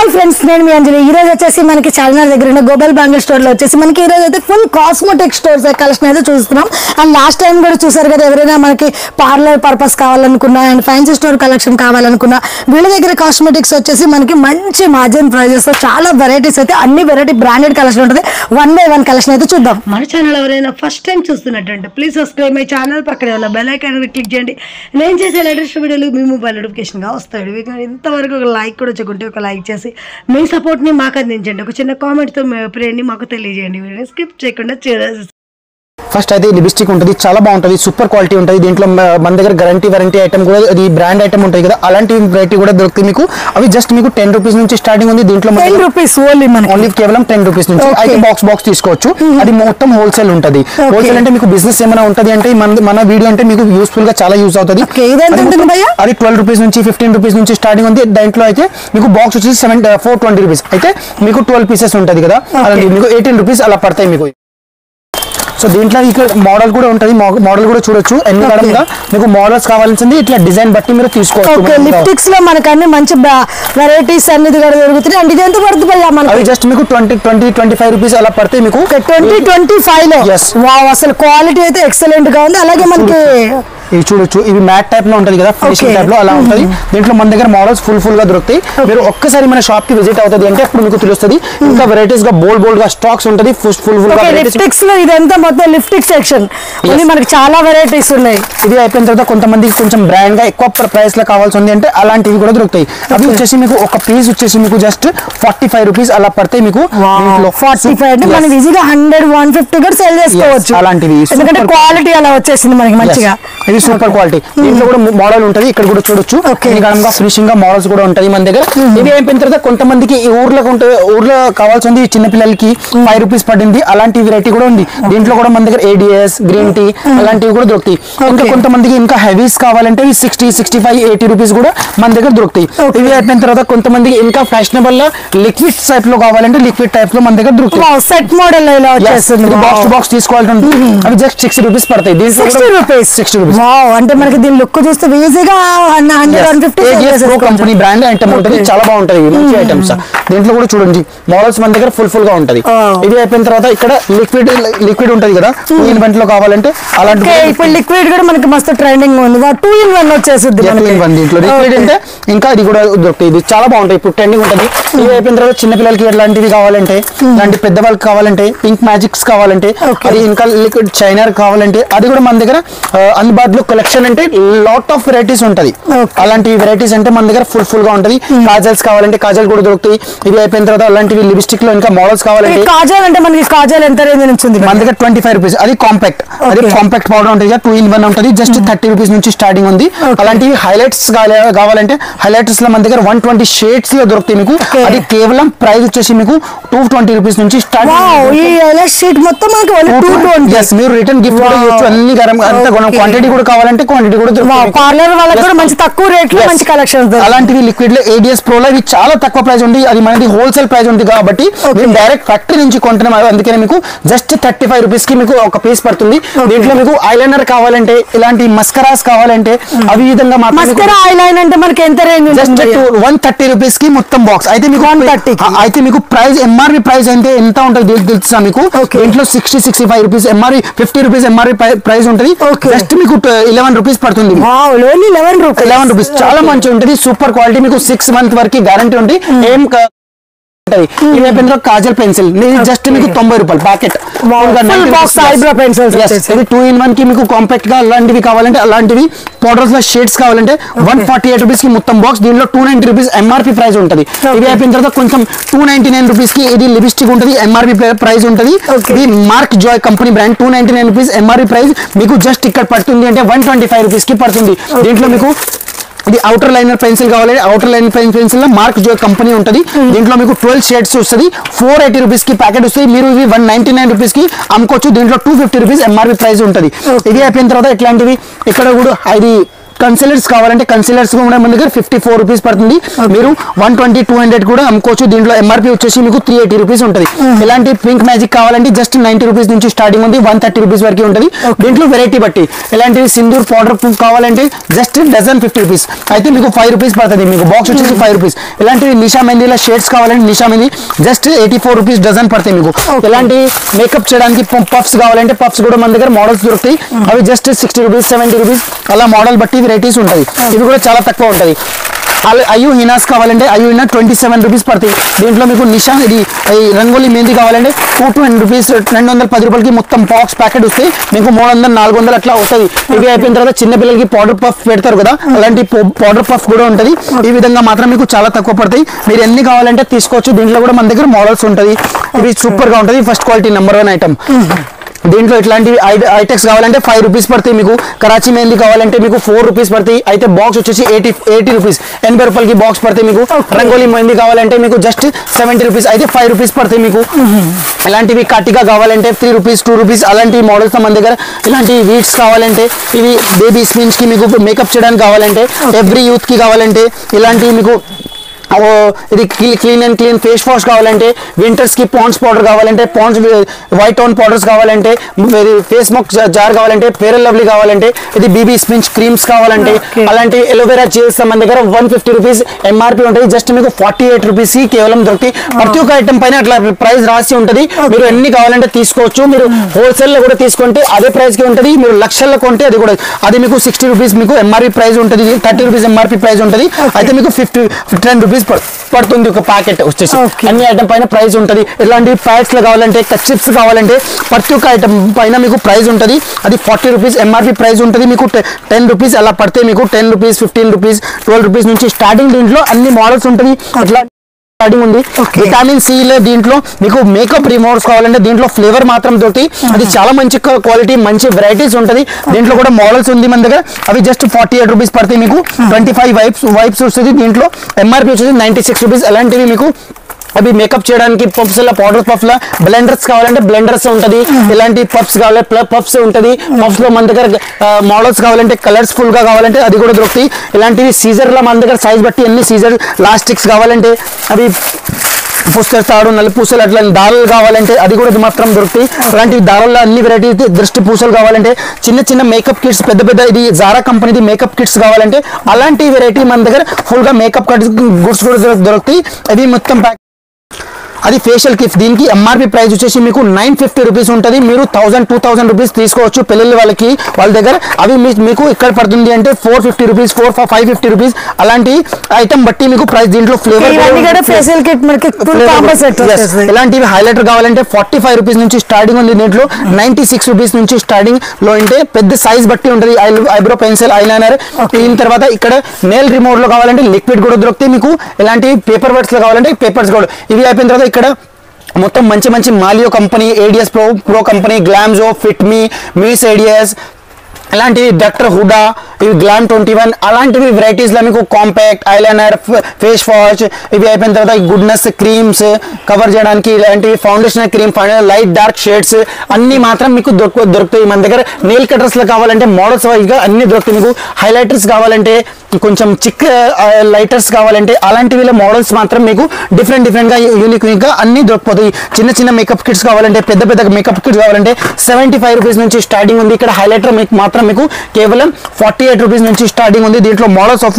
Hi friends, నేను మీ అంజలి. ఈ రోజు వచ్చేసి మనకి చార్మినార్ దగ్గర ఉన్న గ్లోబల్ బ్యాంగిల్ స్టోర్ లో వచ్చేసి మనకి ఈ రోజు అయితే ఫుల్ కాస్మెటిక్ స్టోర్స్ కలెక్షన్ అయితే చూస్తున్నాం. అండ్ లాస్ట్ టైం కూడా చూసారు కదా, ఎవరైనా మనకి పార్లర్ పర్పస్ కావాలనుకున్నా అండ్ ఫ్యాన్సీ స్టోర్ కలెక్షన్ కావాలనుకున్నా వీళ్ళ దగ్గర కాస్మెటిక్స్ వచ్చేసి మనకి మంచి మార్జిన్ ప్రైజెస్ తో చాలా వెరైటీస్ అయితే అన్ని వెరైటీ బ్రాండెడ్ కలెక్షన్ ఉంటుంది. 1 by 1 కలెక్షన్ అయితే చూద్దాం. మన ఛానల్ ఎవరైనా ఫస్ట్ టైం చూస్తున్నట్టుంటే ప్లీజ్ సబ్స్క్రైబ్ మై ఛానల్, పక్కనే ఉన్న బెల్ ఐకాన్ క్లిక్ చేయండి. నేను చేసే లేటెస్ట్ వీడియోలు మీ మొబైల్ నోటిఫికేషన్ గా వస్తాయి. ఇంతవరకు ఒక లైక్ కూడా చెక్కుంటే ఒక లైక్ చేసి మీ సపోర్ట్ని మాకు అందించండి. ఒక చిన్న కామెంట్తో మీ అభిప్రాయాన్ని మాకు తెలియజేయండి. వీడియో స్కిప్ చేయకుండా చేయాలి. ఫస్ట్ అయితే లిప్స్టిక్ ఉంటుంది, చాలా బాగుంటుంది, సూపర్ క్వాలిటీ ఉంటుంది. దీంట్లో మన దగ్గర గ్యారంటీ వారంటీ ఐటమ్ కూడా, అది బ్రాండ్ ఐటమ్ ఉంటుంది కదా, అలాంటి వెరైటీ కూడా దొరుకుతుంది మీకు. అవి జస్ట్ మీకు 10 రూపీస్ నుంచి స్టార్టింగ్ ఉంది. దీంట్లో 10 రూపీస్ ఓన్లీ కేవలం 10 రూపీస్ నుంచి అయితే బాక్స్ తీసుకోవచ్చు. అది మొత్తం హోల్సేల్ ఉంటుంది. హోల్సేల్ అంటే మీకు బిజినెస్ ఏమైనా ఉంటుంది అంటే మన వీడియో అంటే మీకు యూస్ఫుల్ గా చాలా యూజ్ అవుతుంది. అది 12 రూపీస్ నుంచి 15 రూపీస్ నుంచి స్టార్టింగ్ ఉంది. దాంట్లో అయితే మీకు బాక్స్ వచ్చేసి 420 రూపీస్ అయితే మీకు 12 పీసెస్ ఉంటుంది కదా, అలాంటి మీకు 18 రూపీస్ అలా పడతాయి మీకు. సో దీంట్లో ఇక్కడ మోడల్ కూడా ఉంటుంది, మోడల్ కూడా చూడొచ్చు. ఎన్ని రకంగా మీకు మోడల్స్ కావాల్సింది ఇట్లా డిజైన్ బట్టి మీరు తీసుకోవచ్చు. లిప్స్టిక్స్ లో మనకు అన్ని మంచి వెరైటీస్ అన్ని దొరుకుతాయి. అండ్ ఇది ఎంత పడుతుంది? అవి జస్ట్ మీకు 20-25 రూపీస్ అలా పడతాయి మీకు. 20-25 లో వావ్, అసలు క్వాలిటీ అయితే ఎక్సలెంట్ గా ఉంది. అలాగే మనకి ఇవి చూడొచ్చు, ఇవి మ్యాట్ టైప్ లో ఉంటది కదా, ఫినిషింగ్ టైప్ లో అలా ఉంటది. దీంట్లో మన దగ్గర మోడల్స్ ఫుల్ గా దొరుకుతాయి. మీరు ఒక్కసారి మన షాప్ కి విజిట్ అవుతుంది అంటే అప్పుడు మీకు తెలుస్తుంది. ఇంకా వెరైటీస్ గా బోల్డ్ గా స్టాక్స్ ఉంటది. ఫుల్ గా లిప్స్టిక్స్ లో ఇదంతా మొత్తం లిప్స్టిక్ సెక్షన్, మనకి చాలా వెరైటీస్ ఉన్నాయి. ఇది అయిపోయిన తర్వాత కొంతమందికి కొంచెం బ్రాండ్ గా ఎక్కువ ప్రైస్ లో కావాల్సి ఉంది అంటే అలాంటివి కూడా దొరుకుతాయి. అవి వచ్చేసి మీకు ఒక పీస్ వచ్చేసి మీకు జస్ట్ 45 రూపీస్ అలా పడతాయి మీకు. 45 అంటే మనం ఈజీగా 100-150 కూడా సేల్ చేసుకోవచ్చు అలాంటివి, ఎందుకంటే క్వాలిటీ అలా వచ్చేసింది మనకి మంచిగా. ఇది సూపర్ క్వాలిటీ. దీంట్లో కూడా మోడల్ ఉంటుంది, ఇక్కడ కూడా చూడొచ్చు. ఫినిషింగ్ గా మోడల్స్ కూడా ఉంటాయి మన దగ్గర. ఇవి అయిపోయిన తర్వాత కొంతమందికి ఊర్లో కావాల్సి ఉంది, చిన్న పిల్లలకి 5 రూపీస్ పడింది, అలాంటి వెరైటీ కూడా ఉంది. దీంట్లో కూడా మన దగ్గర ADS, గ్రీన్ టీ అలాంటివి కూడా దొరుకుతాయి. ఇంకా కొంతమందికి ఇంకా హెవీస్ కావాలంటే 60-65-80 రూపీస్ కూడా మన దగ్గర దొరుకుతాయి. ఇవి అయిపోయిన తర్వాత కొంతమందికి ఇంకా ఫ్యాషనబుల్ గా లిక్విడ్ టైప్ లో కావాలంటే లిక్విడ్ టైప్ లో మన దగ్గర దొరుకుతాయి. సెట్ మోడల్ బాక్స్ తీసుకోవాలంటే అవి జస్ట్ 60 రూపీస్ పడతాయి. 60 రూపీస్. అంటే మనకి దీని లుక్ చూస్తే ఈజీగా 100-150 కంపెనీ బ్రాండ్ ఐటమ్ ఉంటుంది, చాలా బాగుంటది, మంచి ఐటమ్స్. దీంట్లో కూడా చూడండి మోడల్స్ మన దగ్గర ఫుల్ గా ఉంటది. ఇది అయిపోయిన తర్వాత ఇక్కడ లిక్విడ్ ఉంటది కదా, 2-in-1 లో కావాలంటే అలాంటి. ఇప్పుడు లిక్విడ్ కూడా మనకి మస్తు ట్రెండింగ్ ఉంది, 2-in-1 వచ్చేసింది. దీంట్లో లిక్విడ్ అంటే ఇంకా ఇది కూడా దొరుకుతాయి. ఇది చాలా బాగుంటాయి, ఇప్పుడు ట్రెండింగ్ ఉంటుంది. ఇది అయిపోయిన తర్వాత చిన్న పిల్లలకి ఎలాంటివి కావాలంటే, ఇలాంటి పెద్దవాళ్ళకి కావాలంటే, పింక్ మ్యాజిక్స్ కావాలంటే, అది ఇంకా లిక్విడ్ చైనర్ కావాలంటే అది కూడా మన దగ్గర అందుబాటులో కలెక్షన్ అంటే లాట్ ఆఫ్ వెరైటీస్ ఉంటది. అలాంటి వెరైటీస్ అంటే మన దగ్గర ఫుల్ గా ఉంటది. కాజల్స్ కావాలంటే కాజల్ కూడా దొరుకుతాయి. ఇది అయిపోయిన తర్వాత అలాంటివి లిప్స్టిక్ లో ఇంకా మోడల్స్ కావాలంటే కాజల్ అంటే మనకి కాజల్ ఎంత రేంజ్ నుంచి ఉంది? మన దగ్గర 25 రూపీస్. అది కాంపాక్ట్ పౌడర్ ఉంటుంది, 2-in-1 ఉంటుంది, జస్ట్ 30 రూపీస్ నుంచి స్టార్టింగ్ ఉంది. అలాంటివి హైలైట్స్ కావాలంటే హైలైట్స్ లో మన దగ్గర 120 షేడ్స్ లో దొరుకుతాయి మీకు. అది కేవలం ప్రైస్ వచ్చేసి మీకు 220 రూపీస్ నుంచి స్టార్ట్. మీరు రిటర్న్ గిఫ్ట్ కూడా ఇవ్వచ్చు. అన్ని క్వాంటిటీ కూడా కావాలంటే క్వాంటిటీ కూడా పార్లర్ వాళ్ళకి కూడా మంచి తక్కువ రేట్ లో మంచి కలెక్షన్. అలాంటివి లిక్విడ్ లో ADS Pro లో ఇవి చాలా తక్కువ ప్రైస్ ఉంది. అది మనది హోల్సేల్ ప్రైస్ ఉంది కాబట్టి మేము డైరెక్ట్ ఫ్యాక్టరీ నుంచి కొంటున్నాం. అందుకనే మీకు జస్ట్ 35 రూపీస్ కి మీకు ఒక పీస్ పడుతుంది. దీంట్లో మీకు ఐలైనర్ కావాలంటే, ఇలాంటి మస్కరాస్ కావాలంటే అవి విధంగా ఐలైనర్ అంటే మనకి ఎంత రేంజ్? జస్ట్ 130 రూపీస్ కి మొత్తం బాక్స్. అయితే మీకు 130 అయితే మీకు ప్రైస్ MRP ప్రైస్ అంటే ఎంత ఉంటుంది తెలుసా మీకు? దీంట్లో 60-65 rupees MRP, 50 rupees MRP price ఉంటుంది. జస్ట్ మీకు 11 రూపీస్ పడుతుంది. 11 రూపీస్ చాలా మంచి ఉంటుంది, సూపర్ క్వాలిటీ. మీకు 6 మంత్ వరకు గ్యారంటీ ఉంటుంది. ఏం కాజల్ పెన్సిల్ జస్ట్ మీకు 90 రూపాయలు ప్యాకెట్. 2-in-1 కి మీకు కాంపాక్ట్ గా అలాంటివి కావాలంటే అలాంటివి పౌడర్స్ లో షేడ్స్ కావాలంటే 148 రూపీస్ కి మొత్తం బాక్స్. దీనిలో 290 రూపీస్ MRP ప్రైస్ ఉంటుంది. ఇది అయిపోయిన తర్వాత కొంచెం 299 రూపీస్ కి ఇది లిప్స్టిక్ ఉంటుంది, MRP ప్రైస్ ఉంటుంది. ఇది mark Joy company brand, 299 rupees MRP price. మీకు జస్ట్ ఇక్కడ పడుతుంది అంటే 125 రూపీస్ కి పడుతుంది. దీంట్లో మీకు ఇది అవుటర్ లైనర్ పెన్సిల్ కావాలి, అవుటర్ లైనర్ పెన్సిల్ లో మార్క్ జో కంపెనీ ఉంటుంది. దీంట్లో మీకు 12 షేడ్స్ వస్తుంది, 480 రూపీస్ కి ప్యాకెట్ వస్తుంది. మీరు ఇవి 199 రూపీస్ కి అమ్ముకోవచ్చు. దీంట్లో 250 రూపీస్ MRP ప్రైస్ ఉంటుంది. ఇది అయిపోయిన తర్వాత ఇట్లాంటివి ఇక్కడ కూడా ఇది కన్సిలర్స్ కావాలంటే కన్సిలర్స్ కూడా మన దగ్గర 54 రూపీస్ పడుతుంది. మీరు 120 200 కూడా అమ్ముకోవచ్చు. దీంట్లో ఎంఆర్పి వచ్చేసి మీకు 380 రూపీస్ ఉంటుంది. ఇలాంటి పింక్ మ్యాజిక్ కావాలంటే జస్ట్ 90 రూపీస్ నుంచి స్టార్టింగ్ ఉంది, 130 రూపీస్ వరకు ఉంటుంది. దీంట్లో వెరైటీ బట్టి ఇలాంటివి సింధూర్ పౌడర్ ప్రూఫ్ కావాలంటే జస్ట్ డజన్ 50 రూపీస్ అయితే మీకు 5 రూపీస్ పడుతుంది. మీకు బాక్స్ వచ్చేసి 5 రూపీస్. ఇలాంటివి నిషా మెహందీలో షేడ్స్ కావాలంటే నిషా మెహందీ జస్ట్ 84 రూపీస్ డజన్ పడతాయి మీకు. ఇలాంటి మేకప్ చేయడానికి పఫ్స్ కావాలంటే పఫ్స్ కూడా మన దగ్గర మోడల్స్ దొరుకుతాయి. అవి జస్ట్ 60 రూపీస్ 70 రూపీస్ అలా మోడల్ బట్టి వెరైటీస్ ఉంటుంది. ఇవి కూడా చాలా తక్కువ ఉంటుంది. అయ్యూ హినాస్ కావాలంటే అయ్యూ హినా 27 రూపీస్ పడతాయి. దీంట్లో మీకు నిషా ఇది రంగోలీ మెహందీ కావాలంటే 220 రూపీస్ 210 రూపాయలకి మొత్తం బాక్స్ ప్యాకెట్ వస్తాయి. మీకు 300 400 అట్లా వస్తుంది. ఇవి అయిపోయిన తర్వాత చిన్న పిల్లలకి పౌడర్ పఫ్ పెడతారు కదా, అలాంటి పౌడర్ పఫ్ కూడా ఉంటుంది. ఈ విధంగా మాత్రం మీకు చాలా తక్కువ పడతాయి. మీరు ఎన్ని కావాలంటే తీసుకోవచ్చు. దీంట్లో కూడా మన దగ్గర మోడల్స్ ఉంటుంది. ఇవి సూపర్ గా ఉంటుంది. First quality number 1 item. దీంట్లో ఇట్లాంటివి ఐటెక్స్ కావాలంటే 5 రూపీస్ పడతాయి. మీకు కరాచీ మెహందీ కావాలంటే మీకు 4 రూపీస్ పడతాయి. అయితే బాక్స్ వచ్చేసి 80 రూపీస్ 80 రూపాయలకి బాక్స్ పడతాయి. మీకు రంగోలీ మెహందీ కావాలంటే మీకు జస్ట్ 70 రూపీస్ అయితే 5 రూపీస్ పడతాయి. మీకు ఇలాంటివి కట్టిగా కావాలంటే 3 రూపీస్ 2 రూపీస్ అలాంటి మోడల్స్ మన దగ్గర. ఇలాంటి వీడ్స్ కావాలంటే ఇవి బేబీ స్పిన్స్ కి మీకు మేకప్ చేయడానికి కావాలంటే ఎవ్రీ యూత్ కి కావాలంటే ఇలాంటివి మీకు ఇది clean and clean face wash కావాలంటే వింటర్స్ కి పాండ్స్ పౌడర్ కావాలంటే పాండ్స్ వైట్ టోన్ పౌడర్స్ కావాలంటే ఫేస్ మాస్క్ జార్ కావాలంటే ఫేర్ అండ్ లవ్లీ కావాలంటే ఇది బీబీ స్పిన్స్ క్రీమ్స్ కావాలంటే అలాంటి ఎలోవెరా జెల్స్ మన దగ్గర 150 రూపీస్ ఎంఆర్పి ఉంటుంది. జస్ట్ మీకు 48 రూపీస్ కేవలం దొరుకుతాయి. ప్రతి ఒక్క ఐటమ్ పైన అట్లా ప్రైస్ రాసి ఉంటుంది. మీరు ఎన్ని కావాలంటే తీసుకోవచ్చు. మీరు హోల్సేల్ లో కూడా తీసుకుంటే అదే ప్రైస్ కి ఉంటుంది. మీరు లక్షల్లో కొంటే అది కూడా అది మీకు 60 రూపీస్ మీకు ఎంఆర్పి ప్రైస్ ఉంటుంది. 30 రూపీస్ ఎంఆర్పి ప్రైస్ ఉంటుంది. అయితే మీకు 10 రూపీస్ పడుతుంది ఒక ప్యాకెట్ వచ్చేసి. అన్ని ఐటమ్ పైన ప్రైస్ ఉంటుంది. ఇలాంటి ప్యాక్స్ లో కావాలంటే చిప్స్ కావాలంటే ప్రతి ఒక్క ఐటమ్ పైన మీకు ప్రైస్ ఉంటుంది. అది 40 రూపీస్ ఎంఆర్పి ప్రైస్ ఉంటుంది. మీకు 10 రూపీస్ అలా పడితే మీకు 10 రూపీస్ 15 రూపీస్ 12 రూపీస్ నుంచి స్టార్టింగ్. దీంట్లో అన్ని మోడల్స్ ఉంటుంది. అట్లా స్టార్టింగ్ ఉంది. విటమిన్ సి లో దీంట్లో మీకు మేకప్ రిమూవర్స్ కావాలంటే దీంట్లో ఫ్లేవర్ మాత్రం దొరుకుతాయి. అది చాలా మంచి క్వాలిటీ మంచి వెరైటీస్ ఉంటుంది. దీంట్లో కూడా మోడల్స్ ఉంది మన దగ్గర. అవి జస్ట్ 48 రూపీస్ పడతాయి. మీకు 25 వైప్స్ వస్తుంది. దీంట్లో ఎంఆర్పి వచ్చేసి 96 రూపీస్. అలాంటివి మీకు అవి మేకప్ చేయడానికి పఫ్స్ పౌడర్ పఫ్ లా బ్లెండర్స్ కావాలంటే బ్లెండర్స్ ఉంటుంది. ఇలాంటి పఫ్స్ కావాలంటే పఫ్స్ ఉంటుంది. పఫ్స్ లో మన దగ్గర మోడల్స్ కావాలంటే కలర్స్ ఫుల్ గా కావాలంటే అది కూడా దొరుకుతాయి. ఇలాంటివి సీజర్ లా మన దగ్గర సైజ్ బట్టి అన్ని సీజర్ లాస్టిక్స్ కావాలంటే అవి పుస్తక తాడు నల్ల పూసలు అట్లా దారాలు కావాలంటే అది కూడా మాత్రం దొరుకుతాయి. అలాంటి దారాల్లో అన్ని వెరైటీ దృష్టి పూసలు కావాలంటే చిన్న చిన్న మేకప్ కిట్స్ పెద్ద ఇది జారా కంపెనీది మేకప్ కిట్స్ కావాలంటే అలాంటి వెరైటీ మన దగ్గర ఫుల్ గా మేకప్ గుడ్స్ కూడా దొరుకుతాయి. అది మొత్తం ప్యాక్. అది ఫేషియల్ కిట్. దీనికి ఎంఆర్పి ప్రైస్ వచ్చేసి మీకు 950 రూపీస్ ఉంటుంది. మీరు 1000-2000 రూపీస్ తీసుకోవచ్చు పెళ్ళిళ్ళ వాళ్ళ దగ్గర. అవి మీకు ఇక్కడ పడుతుంది అంటే 450 రూపీస్ 550 రూపీస్ అలాంటి ఐటమ్ బట్టి మీకు ప్రైస్. దీంట్లో ఫ్లేవర్ ఇలాంటివి హైలైటర్ కావాలంటే 45 రూపీస్ నుంచి స్టార్టింగ్ ఉంది. దీంట్లో 96 రూపీస్ నుంచి స్టార్టింగ్ లో ఉంటే పెద్ద సైజ్ బట్టి ఉంటుంది. Eyebrow pencil eyeliner. దీని తర్వాత ఇక్కడ నెయిల్ రిమూవర్ లో కావాలంటే లిక్విడ్ కూడా దొరుకుతాయి. మీకు ఇలాంటి పేపర్ వర్క్స్ లో కావాలంటే పేపర్స్ కూడా. ఇవి అయిపోయిన తర్వాత ఇక్కడ మొత్తం మంచి మాలియో కంపెనీ ఏడియస్ ప్రో కంపెనీ గ్లామ్జో ఫిట్మీ మీస్ ఏడియస్ అలాంటివి డాక్టర్ హుడా ఇవి గ్లామ్ 21 అలాంటివి వెరైటీస్ లో మీకు కాంపాక్ట్ ఐలైనర్ ఫేస్ వాష్ ఇవి అయిపోయిన తర్వాత గుడ్నెస్ క్రీమ్స్ కవర్ చేయడానికి ఇలాంటివి foundation cream light dark shades అన్ని మాత్రం మీకు దొరుకుతాయి మన దగ్గర. నెయిల్ కటర్స్ లో కావాలంటే మోడల్స్ వైజ్ గా అన్ని దొరుకుతాయి. మీకు హైలైటర్స్ కావాలంటే కొంచెం చిక్ లైటర్స్ కావాలంటే అలాంటివి మోడల్స్ మాత్రం మీకు డిఫరెంట్ గా యూనిక్ గా అన్ని దొరికిపోతాయి. చిన్న మేకప్ కిట్స్ కావాలంటే పెద్ద మేకప్ కిట్స్ కావాలంటే 75 రూపీస్ నుంచి స్టార్టింగ్ ఉంది. ఇక్కడ హైలైటర్ మాత్రం మీకు కేవలం 48 రూపీస్ నుంచి స్టార్టింగ్ ఉంది. దీంట్లో models of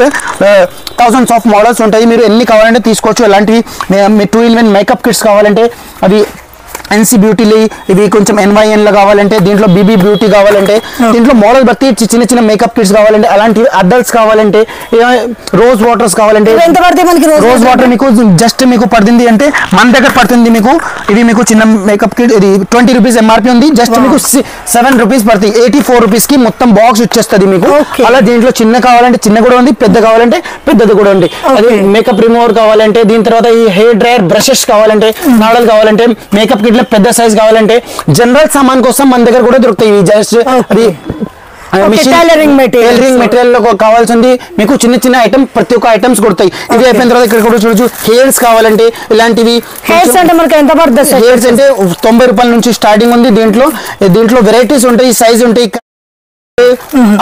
thousands of models ఉంటాయి. మీరు ఎన్ని కావాలంటే తీసుకోవచ్చు. ఇలాంటివి 2-in-1 మేకప్ కిట్స్ కావాలంటే అవి ఎన్సీ బ్యూటీలు ఇవి కొంచెం NYN లో కావాలంటే దీంట్లో బీబీ బ్యూటీ కావాలంటే దీంట్లో మోడల్ బట్టి చిన్న మేకప్ కిట్స్ కావాలంటే అలాంటివి అడల్ట్స్ కావాలంటే రోజ్ వాటర్స్ కావాలంటే రోజ్ వాటర్ మీకు జస్ట్ మీకు పడుతుంది అంటే మన దగ్గర పడుతుంది మీకు ఇది మీకు చిన్న మేకప్ కిట్ ఇది 20 రూపీస్ ఎంఆర్పి ఉంది. జస్ట్ మీకు 7 రూపీస్ పడుతుంది. 84 రూపీస్ కి మొత్తం బాక్స్ వచ్చేస్తుంది మీకు. అలా దీంట్లో చిన్న కావాలంటే చిన్న కూడా ఉంది, పెద్ద కావాలంటే పెద్దది కూడా ఉంది. అది మేకప్ రిమూవర్ కావాలంటే దీని తర్వాత ఈ హెయిర్ డ్రైయర్ బ్రషెస్ కావాలంటే నాడల్ కావాలంటే మేకప్ కిట్ పెద్ద సైజ్ కావాలంటే జనరల్ సామాన్ కోసం మన దగ్గర కూడా దొరుకుతాయి. జస్ట్ అది టైలరింగ్ మెటీరియల్ లో కావాల్సింది మీకు చిన్న ఐటమ్ ప్రతి ఒక్క ఐటమ్స్ కొడతాయి. ఇది అయిపోయిన తర్వాత ఇక్కడ కూడా చూడొచ్చు హెయిర్స్ కావాలంటే ఇలాంటివి హెయిర్స్ అంటే మనకి ఎంత పడుతుంది. హెయిర్స్ అంటే 90 రూపాయల నుంచి స్టార్టింగ్ ఉంది. దీంట్లో వెరైటీస్ ఉంటాయి, సైజ్ ఉంటాయి.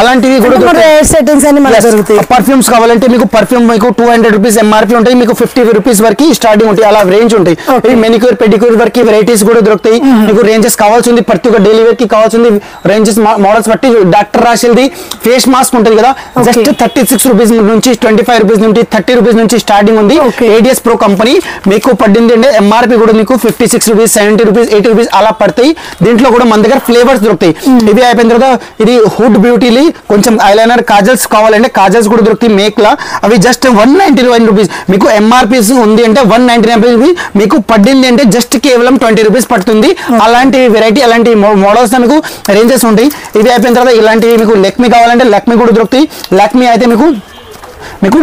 అలాంటివి కూడా సెట్టింగ్స్ అన్ని మనకు దొరుకుతాయి. పర్ఫ్యూమ్స్ కావాలంటే మీకు పర్ఫ్యూమ్ మీకు 200 రూపీస్ ఎంఆర్పీ ఉంటాయి, మీకు 50 రూపీస్ వరకు స్టార్టింగ్ ఉంటాయి, అలా రేంజ్ ఉంటాయి. మెనిక్యూర్ పెడిక్యూర్ వరకు వెరైటీస్ కూడా దొరుకుతాయి. మీకు రేంజెస్ కావాల్సింది ప్రతి ఒక్క డైలీ వేర్ కి కావాల్సింది రేంజెస్ మోడల్స్ బట్టి డాక్టర్ రాసిల్ది ఫేస్ మాస్క్ ఉంటుంది కదా, జస్ట్ 36 రూపీస్ నుంచి 25 రూపీస్ నుంచి 30 రూపీస్ నుంచి స్టార్టింగ్ ఉంది. ADS Pro కంపెనీ మీకు పడింది అంటే ఎంఆర్పీ కూడా మీకు 56 రూపీస్ 70 రూపీస్ 80 రూపీస్ అలా పడతాయి. దీంట్లో కూడా మన దగ్గర ఫ్లేవర్స్ దొరుకుతాయి. ఇవి అయిపోయిన తర్వాత ఇది హుడ్ బ్యూటీలి కొంచెం ఐలైనర్ కాజల్స్ కావాలంటే కాజల్స్ కూడా దొరుకుతాయి మేక్ లా, అవి జస్ట్ 199 రూపీస్. మీకు ఎంఆర్పీస్ ఉంది అంటే 199 రూపీస్, మీకు పడింది అంటే జస్ట్ కేవలం 20 రూపీస్ పడుతుంది. అలాంటి వెరైటీ అలాంటి మోడల్స్ మీకు రేంజెస్ ఉంటాయి. ఇవి అయిపోయిన తర్వాత ఇలాంటివి మీకు లెక్మీ కావాలంటే లెక్మీ కూడా దొరుకుతాయి. లెక్మీ అయితే మీకు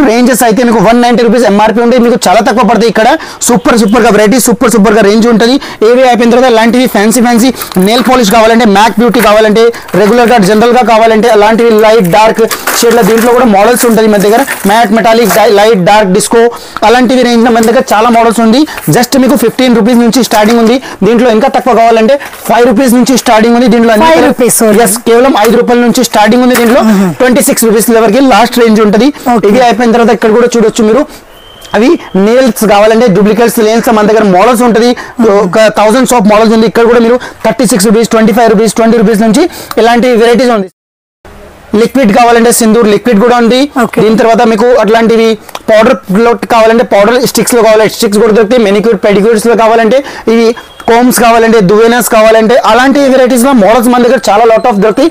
రేంజెస్ అయితే మీకు 190 రూపీస్ ఎంఆర్పీ ఉంటాయి, మీకు చాలా తక్కువ పడతాయి. ఇక్కడ సూపర్ గా వెరైటీ సూపర్ గా రేంజ్ ఉంటుంది. ఏవి అయిపోయిన తర్వాత ఇలాంటివి ఫ్యాన్సీ నెయిల్ పాలిష్ కావాలంటే మ్యాక్ బ్యూటీ కావాలంటే రెగ్యులర్ గా జనరల్ గా కావాలంటే అలాంటివి లైట్ డార్క్ షేడ్ లో దీంట్లో కూడా మోడల్స్ ఉంటుంది మన దగ్గర. Matte metallic light dark disco అలాంటివి రేంజ్ మన దగ్గర చాలా మోడల్స్ ఉంది. జస్ట్ మీకు 15 రూపీస్ నుంచి స్టార్టింగ్ ఉంది. దీంట్లో ఇంకా తక్కువ కావాలంటే 5 రూపీస్ నుంచి స్టార్టింగ్ ఉంది. దీంట్లో కేవలం 5 రూపాయల నుంచి స్టార్టింగ్ ఉంది. దీంట్లో 26 రూపీస్ వరకు లాస్ట్ రేంజ్ ఉంటుంది. ఇది అయిపోయిన తర్వాత ఇక్కడ కూడా చూడొచ్చు మీరు, అవి నేల్స్ కావాలంటే డూప్లికేట్స్ లేన్స్ మన దగ్గర మోడల్స్ ఉంటుంది. ఒక 1000 ఆఫ్ మోడల్స్ ఉంది. ఇక్కడ కూడా మీరు 36 రూపీస్ 25 రూపీస్ 20 రూపీస్ నుంచి ఇలాంటి వెరైటీస్ ఉంది. లిక్విడ్ కావాలంటే సింధూర్ లిక్విడ్ కూడా ఉంది. దీని తర్వాత మీకు అట్లాంటివి పౌడర్ కావాలంటే పౌడర్ స్టిక్స్ లో కావాలంటే స్టిక్స్ కూడా దొరుకుతాయి. మెనిక్యూర్ పెడిక్యూర్స్ లో కావాలంటే ఇవి కోమ్స్ కావాలంటే దువేనస్ కావాలంటే అలాంటి వెరైటీస్ లో మోడల్స్ మన దగ్గర చాలా లాట్ ఆఫ్ దొరుకుతాయి.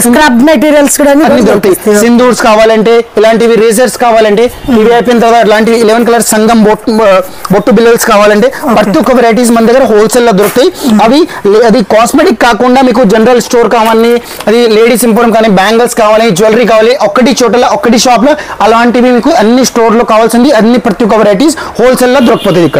స్క్రబ్ మెటీరియల్స్ కూడా దొరుకుతాయి. సింధూర్స్ కావాలంటే ఇలాంటివి రేజర్స్ కావాలంటే ఇవి అయిపోయిన తర్వాత ఇలాంటివి 11 కలర్ సంగం బొట్టు బిల్లల్స్ కావాలంటే ప్రతి ఒక్క వెరైటీస్ మన దగ్గర హోల్సేల్ లో దొరుకుతాయి. అది కాస్మెటిక్ కాకుండా మీకు జనరల్ స్టోర్ కావాలి, అది లేడీస్ ఇంపోర్ట్ కానీ బ్యాంగిల్స్ కావాలి, జ్యువెలరీ కావాలి, ఒక్కటి చోటలో ఒక్కటి షాప్ లో అలాంటివి మీకు అన్ని స్టోర్ లో కావాల్సింది అన్ని ప్రతి ఒక్క వెరైటీస్ హోల్సేల్ లో దొరుకుతాయి ఇక్కడ.